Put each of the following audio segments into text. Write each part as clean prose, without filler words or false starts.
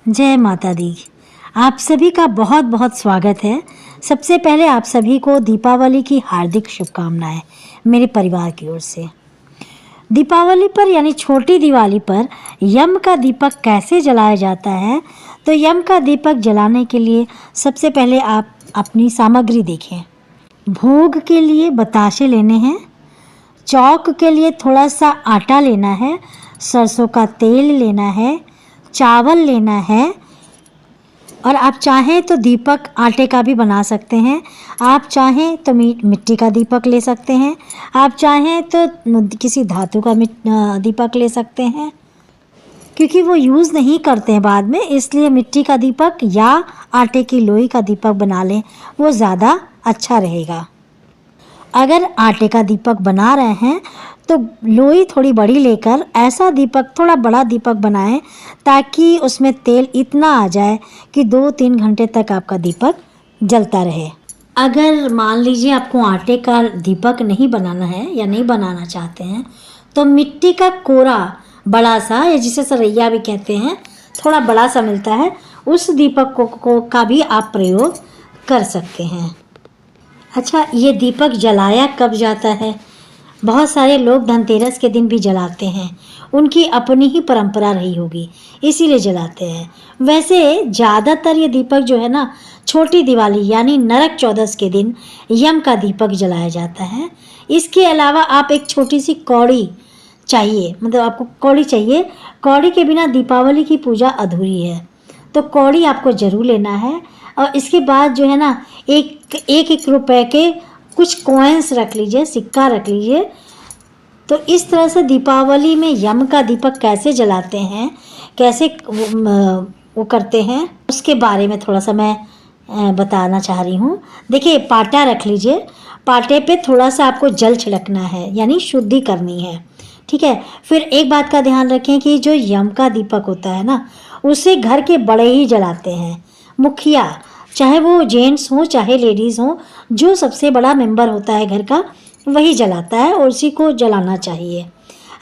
जय माता दी। आप सभी का बहुत बहुत स्वागत है। सबसे पहले आप सभी को दीपावली की हार्दिक शुभकामनाएं मेरे परिवार की ओर से। दीपावली पर यानी छोटी दिवाली पर यम का दीपक कैसे जलाया जाता है, तो यम का दीपक जलाने के लिए सबसे पहले आप अपनी सामग्री देखें। भोग के लिए बताशे लेने हैं, चौक के लिए थोड़ा सा आटा लेना है, सरसों का तेल लेना है, चावल लेना है और आप चाहें तो दीपक आटे का भी बना सकते हैं। आप चाहें तो मिट्टी का दीपक ले सकते हैं। आप चाहें तो किसी धातु का दीपक ले सकते हैं, क्योंकि वो यूज़ नहीं करते हैं बाद में, इसलिए मिट्टी का दीपक या आटे की लोई का दीपक बना लें, वो ज़्यादा अच्छा रहेगा। अगर आटे का दीपक बना रहे हैं तो लोई थोड़ी बड़ी लेकर ऐसा दीपक, थोड़ा बड़ा दीपक बनाएं ताकि उसमें तेल इतना आ जाए कि 2-3 घंटे तक आपका दीपक जलता रहे। अगर मान लीजिए आपको आटे का दीपक नहीं बनाना है या नहीं बनाना चाहते हैं, तो मिट्टी का कोरा बड़ा सा, या जिसे सरैया भी कहते हैं, थोड़ा बड़ा सा मिलता है, उस दीपक को का भी आप प्रयोग कर सकते हैं। अच्छा, ये दीपक जलाया कब जाता है? बहुत सारे लोग धनतेरस के दिन भी जलाते हैं, उनकी अपनी ही परंपरा रही होगी, इसीलिए जलाते हैं। वैसे ज़्यादातर ये दीपक जो है ना, छोटी दिवाली यानी नरक चौदस के दिन यम का दीपक जलाया जाता है। इसके अलावा आप एक छोटी सी कौड़ी चाहिए, मतलब आपको कौड़ी चाहिए। कौड़ी के बिना दीपावली की पूजा अधूरी है, तो कौड़ी आपको ज़रूर लेना है। और इसके बाद जो है ना, एक रुपए के कुछ कॉइन्स रख लीजिए, सिक्का रख लीजिए। तो इस तरह से दीपावली में यम का दीपक कैसे जलाते हैं, कैसे वो करते हैं, उसके बारे में थोड़ा सा मैं बताना चाह रही हूँ। देखिए, पाटा रख लीजिए, पाटे पे थोड़ा सा आपको जल छिड़कना है, यानी शुद्धि करनी है, ठीक है। फिर एक बात का ध्यान रखें कि जो यम का दीपक होता है ना, उसे घर के बड़े ही जलाते हैं, मुखिया, चाहे वो जेंट्स हो चाहे लेडीज़ हो, जो सबसे बड़ा मेंबर होता है घर का, वही जलाता है और उसी को जलाना चाहिए।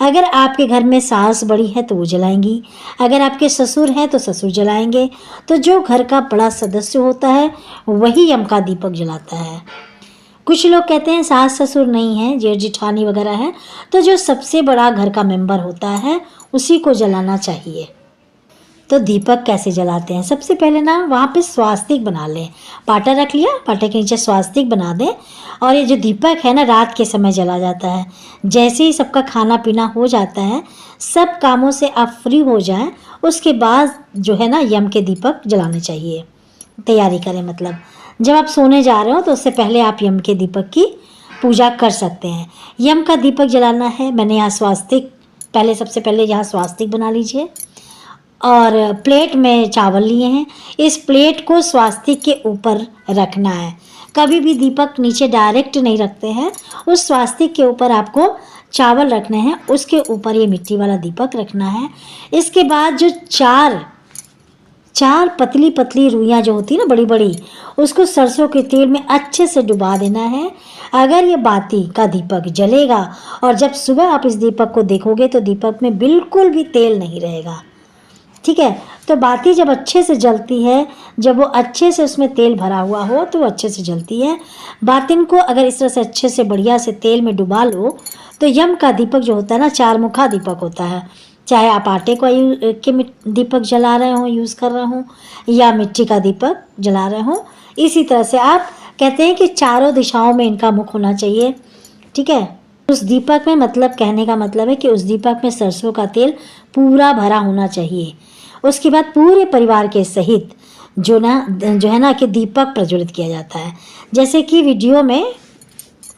अगर आपके घर में सास बड़ी है तो वो जलाएंगी, अगर आपके ससुर हैं तो ससुर जलाएंगे। तो जो घर का बड़ा सदस्य होता है वही यम का दीपक जलाता है। कुछ लोग कहते हैं सास ससुर नहीं है, जेठ जिठानी वगैरह है, तो जो सबसे बड़ा घर का मेंबर होता है उसी को जलाना चाहिए। तो दीपक कैसे जलाते हैं? सबसे पहले ना वहाँ पे स्वास्तिक बना लें। पाटा रख लिया, पाटे के नीचे स्वास्तिक बना दें। और ये जो दीपक है ना, रात के समय जला जाता है। जैसे ही सबका खाना पीना हो जाता है, सब कामों से आप फ्री हो जाएं, उसके बाद जो है ना यम के दीपक जलाने चाहिए। तैयारी करें, मतलब जब आप सोने जा रहे हो तो उससे पहले आप यम के दीपक की पूजा कर सकते हैं। यम का दीपक जलाना है, मैंने यहाँ स्वास्तिक, सबसे पहले यहाँ स्वास्तिक बना लीजिए और प्लेट में चावल लिए हैं। इस प्लेट को स्वास्तिक के ऊपर रखना है। कभी भी दीपक नीचे डायरेक्ट नहीं रखते हैं, उस स्वास्तिक के ऊपर आपको चावल रखने हैं, उसके ऊपर ये मिट्टी वाला दीपक रखना है। इसके बाद जो चार पतली पतली रुइयाँ जो होती है ना, बड़ी बड़ी, उसको सरसों के तेल में अच्छे से डुबा देना है। अगर ये बाती का दीपक जलेगा और जब सुबह आप इस दीपक को देखोगे तो दीपक में बिल्कुल भी तेल नहीं रहेगा, ठीक है। तो बाती जब अच्छे से जलती है, जब वो अच्छे से उसमें तेल भरा हुआ हो तो वो अच्छे से जलती है। बातिन को अगर इस तरह से अच्छे से बढ़िया से तेल में डुबा लो तो यम का दीपक जो होता है ना, 4 मुखा दीपक होता है। चाहे आप आटे को के दीपक जला रहे हो, यूज़ कर रहे हो, या मिट्टी का दीपक जला रहे हो, इसी तरह से आप कहते हैं कि चारों दिशाओं में इनका मुख होना चाहिए, ठीक है। उस दीपक में, मतलब कहने का मतलब है कि उस दीपक में सरसों का तेल पूरा भरा होना चाहिए। उसके बाद पूरे परिवार के सहित जो है ना कि दीपक प्रज्वलित किया जाता है, जैसे कि वीडियो में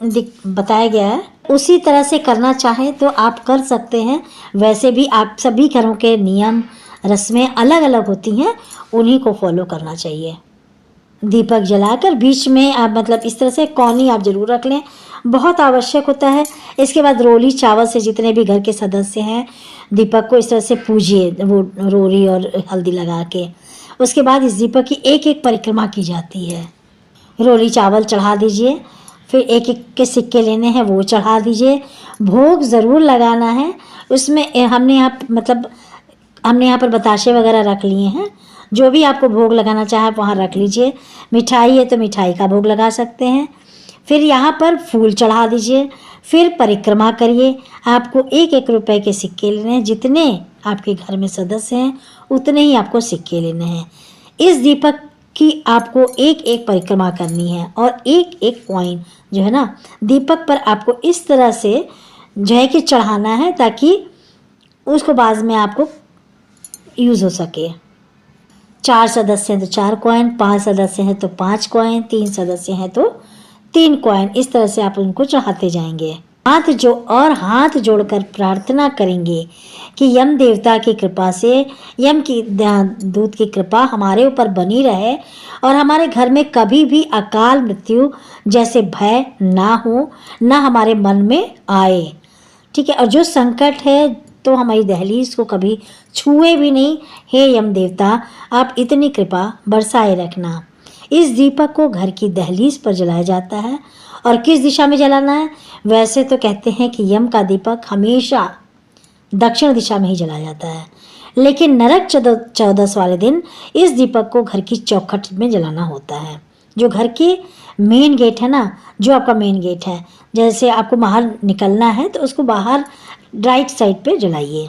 बताया गया है। उसी तरह से करना चाहे तो आप कर सकते हैं। वैसे भी आप सभी घरों के नियम रस्में अलग अलग होती हैं, उन्हीं को फॉलो करना चाहिए। दीपक जलाकर बीच में आप, मतलब इस तरह से कौनी आप जरूर रख लें, बहुत आवश्यक होता है। इसके बाद रोली चावल से जितने भी घर के सदस्य हैं, दीपक को इस तरह से पूजिए, वो रोली और हल्दी लगा के। उसके बाद इस दीपक की एक एक परिक्रमा की जाती है। रोली चावल चढ़ा दीजिए, फिर एक एक के सिक्के लेने हैं, वो चढ़ा दीजिए। भोग ज़रूर लगाना है। उसमें हमने यहाँ पर बताशे वगैरह रख लिए हैं, जो भी आपको भोग लगाना चाहे आप वहाँ रख लीजिए। मिठाई है तो मिठाई का भोग लगा सकते हैं। फिर यहाँ पर फूल चढ़ा दीजिए। फिर परिक्रमा करिए। आपको 1-1 रुपए के सिक्के लेने हैं। जितने आपके घर में सदस्य हैं उतने ही आपको सिक्के लेने हैं। इस दीपक की आपको एक परिक्रमा करनी है और एक कॉइन जो है ना दीपक पर आपको इस तरह से जो है कि चढ़ाना है ताकि उसको बाद में आपको यूज़ हो सके। 4 सदस्य हैं तो 4 कॉइन, 5 सदस्य हैं तो 5 कॉइन, 3 सदस्य हैं तो 3 कॉइन, इस तरह से आप उनको चढ़ाते जाएंगे। हाथ जोड़कर प्रार्थना करेंगे कि यम देवता की कृपा से, यम की दूत की कृपा हमारे ऊपर बनी रहे और हमारे घर में कभी भी अकाल मृत्यु जैसे भय ना हो, ना हमारे मन में आए। ठीक है, और जो संकट है तो हमारी दहलीज को कभी छुए भी नहीं। हे यम देवता, आप इतनी कृपा बरसाए रखना। इस दीपक को घर की दहलीज पर जलाया जाता है। और किस दिशा में जलाना है? वैसे तो कहते हैं कि यम का दीपक हमेशा दक्षिण दिशा में ही जलाया जाता है, लेकिन नरक चौदस वाले दिन इस दीपक को घर की चौखट में जलाना होता है। जो घर के मेन गेट है ना, जो आपका मेन गेट है, जैसे आपको बाहर निकलना है तो उसको बाहर राइट साइड पे जलाइए।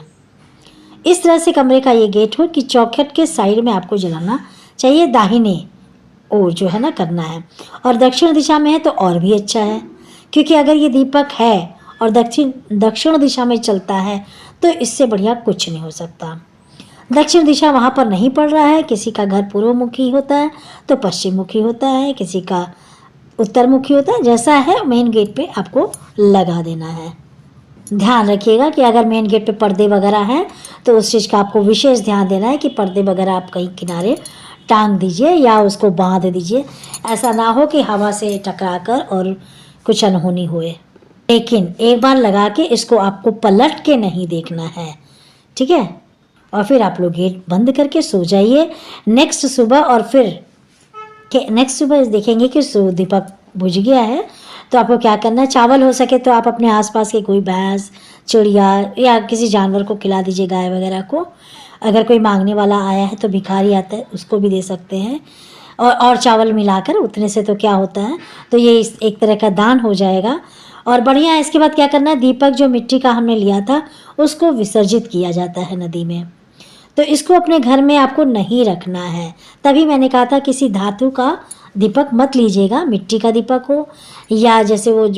इस तरह से कमरे का ये गेट हो कि चौखट के साइड में आपको जलाना चाहिए, दाहिने ओर जो है ना करना है। और दक्षिण दिशा में है तो और भी अच्छा है, क्योंकि अगर ये दीपक है और दक्षिण दिशा में चलता है तो इससे बढ़िया कुछ नहीं हो सकता। दक्षिण दिशा वहाँ पर नहीं पड़ रहा है, किसी का घर पूर्वमुखी होता है तो पश्चिम मुखी होता है, किसी का उत्तर मुखी होता है। जैसा है मेन गेट पे आपको लगा देना है। ध्यान रखिएगा कि अगर मेन गेट पे पर्दे वगैरह हैं तो उस चीज़ का आपको विशेष ध्यान देना है कि पर्दे वगैरह आप कहीं किनारे टांग दीजिए या उसको बांध दीजिए। ऐसा ना हो कि हवा से टकराकर और कुछ अनहोनी होए। लेकिन एक बार लगा के इसको आपको पलट के नहीं देखना है, ठीक है। और फिर आप लोग गेट बंद करके सो जाइए। नेक्स्ट सुबह देखेंगे कि दीपक बुझ गया है तो आपको क्या करना है, चावल हो सके तो आप अपने आसपास के कोई भैंस, चिड़िया या किसी जानवर को खिला दीजिए, गाय वगैरह को। अगर कोई मांगने वाला आया है तो भिखारी आता है उसको भी दे सकते हैं। और चावल मिलाकर, उतने से तो क्या होता है, तो ये एक तरह का दान हो जाएगा। और बढ़िया, इसके बाद क्या करना है, दीपक जो मिट्टी का हमने लिया था उसको विसर्जित किया जाता है नदी में। तो इसको अपने घर में आपको नहीं रखना है। तभी मैंने कहा था किसी धातु का दीपक मत लीजिएगा, मिट्टी का दीपक हो या जैसे वो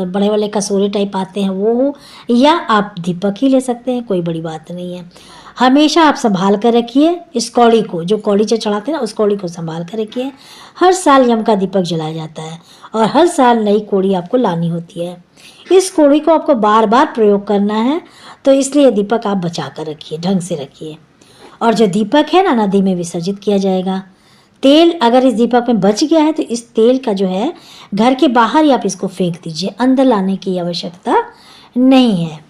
बड़े वाले कसोरे टाइप आते हैं वो हो, या आप दीपक ही ले सकते हैं, कोई बड़ी बात नहीं है। हमेशा आप संभाल कर रखिए इस कौड़ी को, जो कौड़ी से चढ़ाते हैं ना उस कौड़ी को संभाल कर रखिए। हर साल यम का दीपक जलाया जाता है और हर साल नई कौड़ी आपको लानी होती है। इस कौड़ी को आपको बार बार प्रयोग करना है, तो इसलिए दीपक आप बचा कर रखिए, ढंग से रखिए। और जो दीपक है ना नदी में विसर्जित किया जाएगा। तेल अगर इस दीपक में बच गया है तो इस तेल का जो है घर के बाहर ही आप इसको फेंक दीजिए, अंदर लाने की आवश्यकता नहीं है।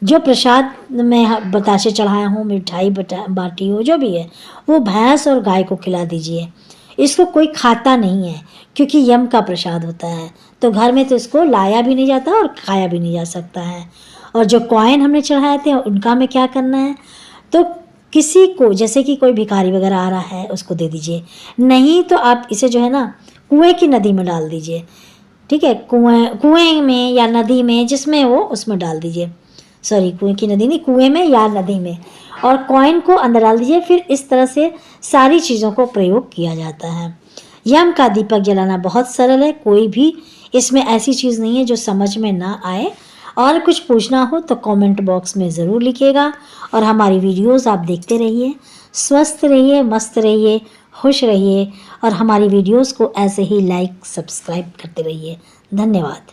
जो प्रसाद मैं बताशे चढ़ाया हूँ, मिठाई बाटी हो, जो भी है वो भैंस और गाय को खिला दीजिए। इसको कोई खाता नहीं है क्योंकि यम का प्रसाद होता है, तो घर में तो इसको लाया भी नहीं जाता और खाया भी नहीं जा सकता है। और जो कॉइन हमने चढ़ाए थे उनका हमें क्या करना है, तो किसी को, जैसे कि कोई भिखारी वगैरह आ रहा है उसको दे दीजिए, नहीं तो आप इसे जो है ना कुएं की नदी में डाल दीजिए, ठीक है। कुएं में या नदी में जिसमें हो उसमें डाल दीजिए, सॉरी कुएं की नदी नहीं, कुएं में या नदी में, और कॉइन को अंदर डाल दीजिए। फिर इस तरह से सारी चीज़ों को प्रयोग किया जाता है। यम का दीपक जलाना बहुत सरल है, कोई भी इसमें ऐसी चीज़ नहीं है जो समझ में ना आए। और कुछ पूछना हो तो कमेंट बॉक्स में ज़रूर लिखिएगा। और हमारी वीडियोस आप देखते रहिए, स्वस्थ रहिए, मस्त रहिए, खुश रहिए और हमारी वीडियोस को ऐसे ही लाइक सब्सक्राइब करते रहिए। धन्यवाद।